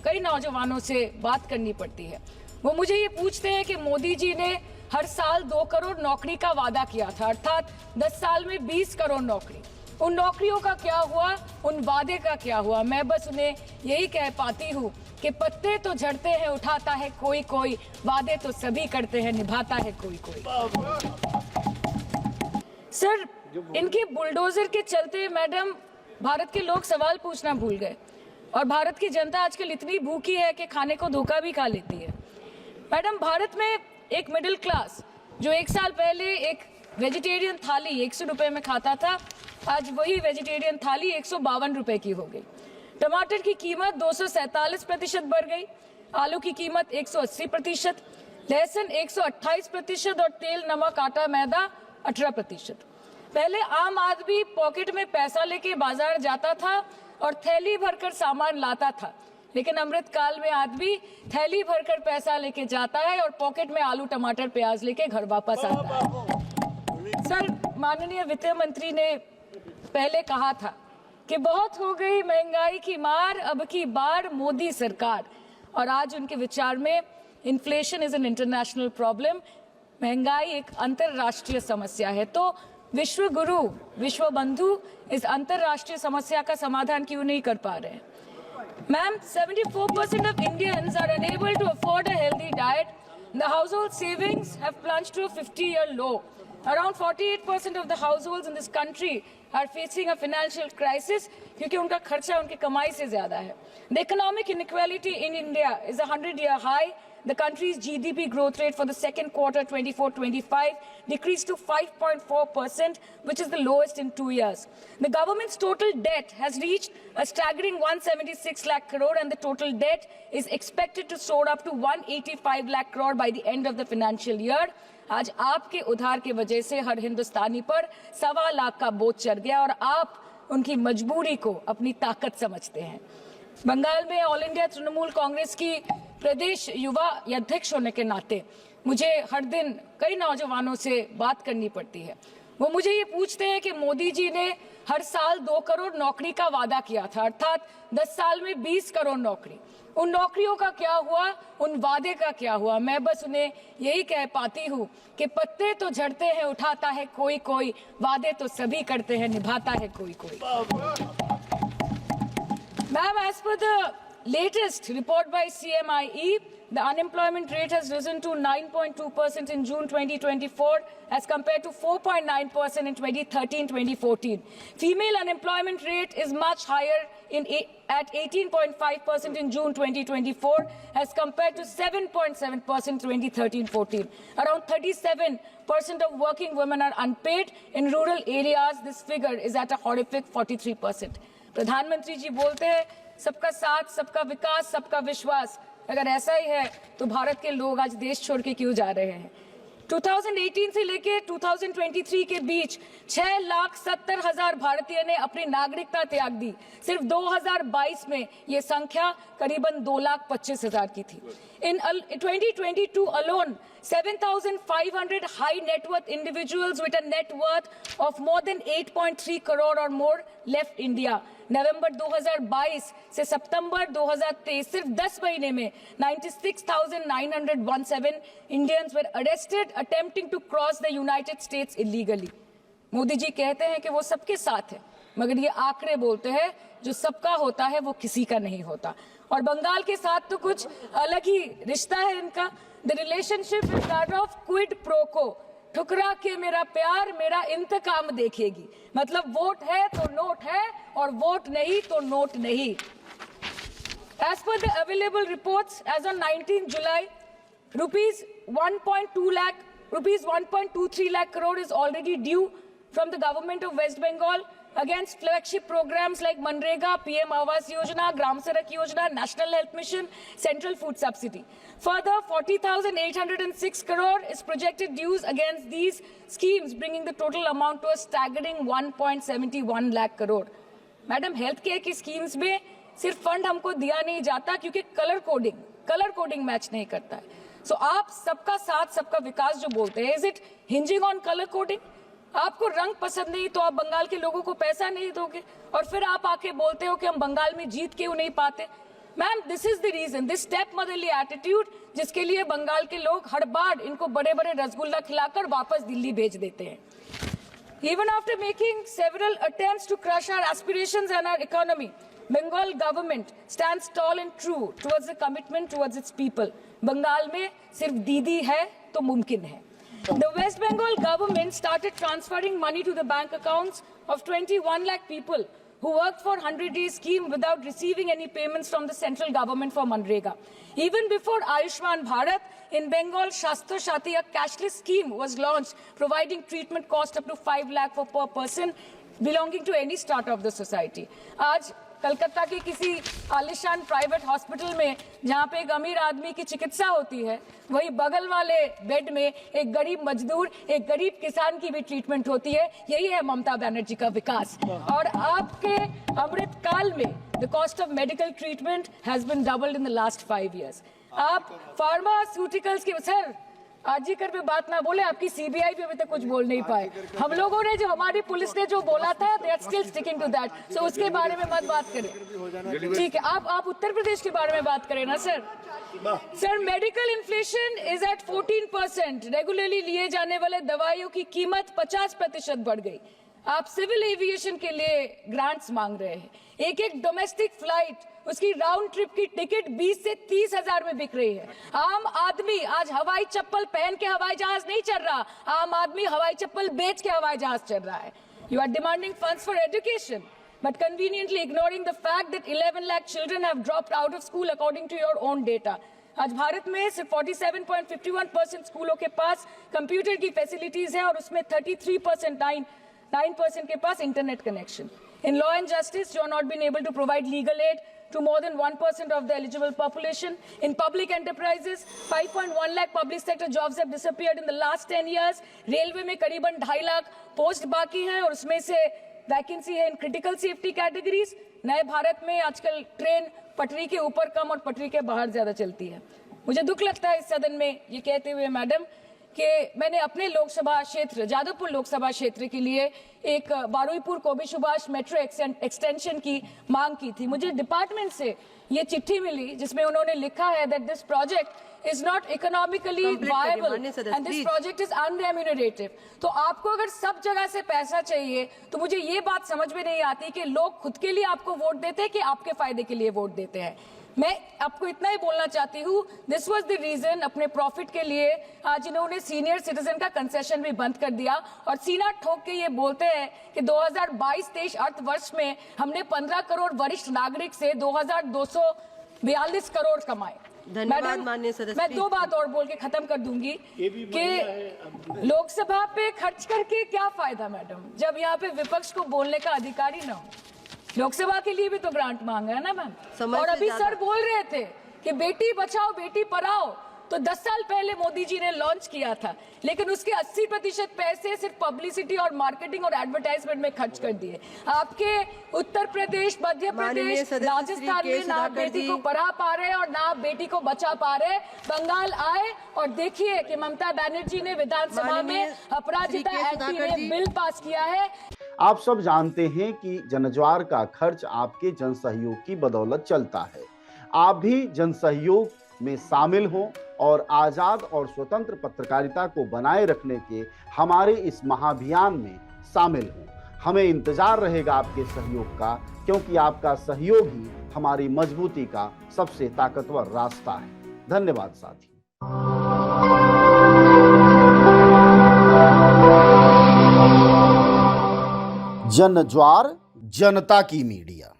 कई नौजवानों से बात करनी पड़ती है। वो मुझे ये पूछते हैं कि मोदी जी ने हर साल 2 करोड़ नौकरी का वादा किया था, अर्थात 10 साल में 20 करोड़ नौकरी। उन नौकरियों का क्या हुआ, उन वादे का क्या हुआ? मैं बस उन्हें यही कह पाती हूँ कि पत्ते तो झड़ते हैं, उठाता है कोई कोई, वादे तो सभी करते हैं, निभाता है कोई कोई। सर, इनके बुलडोजर के चलते मैडम भारत के लोग सवाल पूछना भूल गए और भारत की जनता आजकल इतनी भूखी है कि खाने को धोखा भी खा लेती है। मैडम, भारत में एक मिडिल क्लास जो 1 साल पहले एक वेजिटेरियन थाली 100 रुपए में खाता था, आज वही वेजिटेरियन थाली 152 रुपए की हो गई। टमाटर की कीमत 247% बढ़ गई, आलू की कीमत 180%, लहसुन 128% और तेल, नमक, आटा, मैदा 18%। पहले आम आदमी पॉकेट में पैसा लेके बाजार जाता था और थैली भरकर सामान लाता था, लेकिन अमृतकाल में आदमी थैली भरकर पैसा लेके जाता है और पॉकेट में आलू, टमाटर, प्याज लेके घर वापस आता है। सर, माननीय वित्त मंत्री ने पहले कहा था कि बहुत हो गई महंगाई की मार, अब की बार मोदी सरकार, और आज उनके विचार में inflation is an international problem, महंगाई एक अंतरराष्ट्रीय समस्या है। तो विश्व गुरु, विश्व बंधु इस अंतरराष्ट्रीय समस्या का समाधान क्यों नहीं कर पा रहे हैं? Ma'am, 74% of Indians are unable to afford a healthy diet. The household savings have plunged to a 50-year low. Around 48% of the households in this country are facing a financial crisis क्योंकि उनका खर्चा उनकी कमाई से ज्यादा है. The economic inequality in India is a 100-year high. The country's GDP growth rate for the second quarter 24-25 decreased to 5.4%, which is the lowest in 2 years. The government's total debt has reached a staggering 176 lakh crore, and the total debt is expected to soar up to 185 lakh crore by the end of the financial year. आज आपके उधार की वजह से हर हिंदुस्तानी पर 1.25 लाख का बोझ चढ़ गया और आप उनकी मजबूरी को अपनी ताकत समझते हैं। बंगाल में ऑल इंडिया तृणमूल कांग्रेस की प्रदेश युवा अध्यक्ष होने के नाते मुझे हर दिन कई नौजवानों से बात करनी पड़ती है। वो मुझे ये पूछते हैं कि मोदी जी ने हर साल 2 करोड़ नौकरी का वादा किया था, अर्थात 10 साल में 20 करोड़ नौकरी। उन नौकरियों का क्या हुआ, उन वादे का क्या हुआ? मैं बस उन्हें यही कह पाती हूँ कि पत्ते तो झड़ते हैं, उठाता है कोई कोई, वादे तो सभी करते हैं, निभाता है कोई कोई। Ma'am, as per the latest report by CMIE, the unemployment rate has risen to 9.2% in June 2024 as compared to 4.9% in 2013-2014. Female unemployment rate is much higher at 18.5% in June 2024 as compared to 7.7% in 2013-14. Around 37% of working women are unpaid. In rural areas, this figure is at a horrific 43%. प्रधानमंत्री जी बोलते हैं सबका साथ, सबका विकास, सबका विश्वास। अगर ऐसा ही है तो भारत के लोग आज देश छोड़ के क्यों जा रहे हैं? 2018 से लेके 2023 के बीच 6,70,000 भारतीय ने अपनी नागरिकता त्याग दी। सिर्फ 2022 में ये संख्या करीबन 2,25,000 की थी। In 2022 alone, 7,500 high net worth individuals with a net worth of more than 8.3 crore or more left India. नवंबर 2022 से सितंबर 2023 सिर्फ 10 महीने में 96,917 Indians were arrested attempting to cross the United States illegally. Modi ji कहते हैं कि वो सबके साथ है, मगर ये आंकड़े बोलते हैं जो सबका होता है वो किसी का नहीं होता। और बंगाल के साथ तो कुछ अलग ही रिश्ता है इनका। The relationship is that of quid pro quo. ठुकरा के मेरा प्यार मेरा इंतकाम देखेगी। मतलब वोट है तो नोट है और वोट नहीं तो नोट नहीं। As per the available reports, as on 19 July, rupees 1.23 lakh crore is already due from the government of West Bengal against flagship programs like Manrega, PM Awas Yojana, Gram Sadak Yojana, National Health Mission, Central Food Subsidy. Further, 40,806 crore is projected dues against these schemes, bringing the total amount to a staggering 1.71 lakh crore. Madam, health care की schemes में सिर्फ fund हमको दिया नहीं जाता क्योंकि colour coding match नहीं करता है। सो आप सबका साथ, सबका विकास जो बोलते हैं, is it hinging on colour coding? आपको रंग पसंद नहीं तो आप बंगाल के लोगों को पैसा नहीं दोगे और फिर आप आके बोलते हो कि हम बंगाल में जीत क्यों नहीं पाते। Ma'am this is the reason, this step motherly attitude, जिसके लिए बंगाल के लोग हर बार इनको बड़े बड़े रसगुल्ला खिलाकर वापस दिल्ली भेज देते हैं. Even after making several attempts to crush our aspirations and our economy, Bengal government stands tall and true towards the commitment towards its people. Bengal में सिर्फ दीदी है तो मुमकिन है. The West Bengal government started transferring money to the bank accounts of 21 lakh people who worked for 100-day scheme without receiving any payments from the central government for Manrega. Even before Ayushman Bharat, in Bengal, Shastra Shati, a cashless scheme was launched, providing treatment cost up to 5 lakh for per person belonging to any strata of the society. आज कलकत्ता के किसी आलिशान private hospital में जहां पे एक अमीर आदमी की चिकित्सा होती है, वही बगल वाले बेड में एक गरीब मजदूर, एक गरीब किसान की भी ट्रीटमेंट होती है. यही है ममता बनर्जी का विकास. और आपके अमृत काल में the cost of medical treatment has been doubled in the last 5 years. आप फार्मास्यूटिकल्स के सर आजीकर पे बात ना बोले, आपकी सीबीआई पे अभी तक कुछ बोल नहीं पाए. हम लोगों ने जो, हमारी पुलिस ने जो बोला था, they are still sticking to that. So उसके बारे में मत बात करें, ठीक है. आप उत्तर प्रदेश के बारे में बात करें ना sir. Sir medical inflation is at 14%. Regularly लिए जाने वाले दवाइयों की कीमत 50% बढ़ गई. आप सिविल एविएशन के लिए ग्रांट्स मांग रहे हैं. एक एक डोमेस्टिक फ्लाइट, उसकी राउंड ट्रिप की टिकट 20 से 30 हजार में बिक रही है. आम आदमी आज हवाई चप्पल पहन के हवाई जहाज नहीं चल रहा, आम आदमी हवाई चप्पल बेच के हवाई जहाज चल रहा है. You are demanding funds for education but conveniently ignoring the fact that 11 lakh children have dropped out of school according to your own data. आज भारत में सिर्फ 47.51% स्कूलों के पास कंप्यूटर की फैसिलिटीज है और उसमें 9% के पास internet connection. In law and justice, you are not been able to provide legal aid to more than 1% of the eligible population. In public enterprises, 5.1 lakh public sector jobs have disappeared in the last 10 years. Railway में करीबन 2.5 lakh post बाकी हैं और उसमें से vacancy है in critical safety categories. नए भारत में आजकल ट्रेन पटरी के ऊपर कम और पटरी के बाहर ज्यादा चलती है. मुझे दुख लगता है इस सदन में ये कहते हुए मैडम कि मैंने अपने लोकसभा क्षेत्र जादवपुर लोकसभा क्षेत्र के लिए एक बारुईपुर कोबी सुभाष मेट्रो एक्सटेंशन की मांग की थी. मुझे डिपार्टमेंट से ये चिट्ठी मिली जिसमें उन्होंने लिखा है that this project is not economically viable and this project is unremunerative. तो आपको अगर सब जगह से पैसा चाहिए तो मुझे ये बात समझ में नहीं आती कि लोग खुद के लिए आपको वोट देते हैं कि आपके फायदे के लिए वोट देते हैं. मैं आपको इतना ही बोलना चाहती हूँ, दिस वाज द रीजन अपने प्रॉफिट के लिए आज इन्होंने सीनियर सिटीजन का कंसेशन भी बंद कर दिया और सीना ठोक के ये बोलते हैं कि 2022-23 अर्थ वर्ष में हमने 15 करोड़ वरिष्ठ नागरिक से 2242 करोड़ कमाए. धन्यवाद माननीय सदस्य. मैं 2 बात और बोल के खत्म कर दूंगी कि लोकसभा पे खर्च करके क्या फायदा मैडम, जब यहाँ पे विपक्ष को बोलने का अधिकार ही ना हो. लोकसभा के लिए भी तो ग्रांट मांगा है ना मैम. और अभी सर बोल रहे थे कि बेटी बचाओ बेटी पढ़ाओ तो 10 साल पहले मोदी जी ने लॉन्च किया था, लेकिन उसके 80% पैसे सिर्फ पब्लिसिटी और मार्केटिंग और एडवर्टाइजमेंट में खर्च कर दिए. आपके उत्तर प्रदेश, मध्य प्रदेश, राजस्थान में ना बेटी को पढ़ा पा रहे और ना बेटी को बचा पा रहे. बंगाल आए और देखिए कि ममता बनर्जी ने विधानसभा में अपराजिता एक्ट में बिल पास किया है. आप सब जानते हैं कि जनज्वार का खर्च आपके जनसहयोग की बदौलत चलता है. आप भी जनसहयोग में शामिल हों और आजाद और स्वतंत्र पत्रकारिता को बनाए रखने के हमारे इस महाअभियान में शामिल हों. हमें इंतजार रहेगा आपके सहयोग का, क्योंकि आपका सहयोग ही हमारी मजबूती का सबसे ताकतवर रास्ता है. धन्यवाद साथी. जनज्वार, जनता की मीडिया.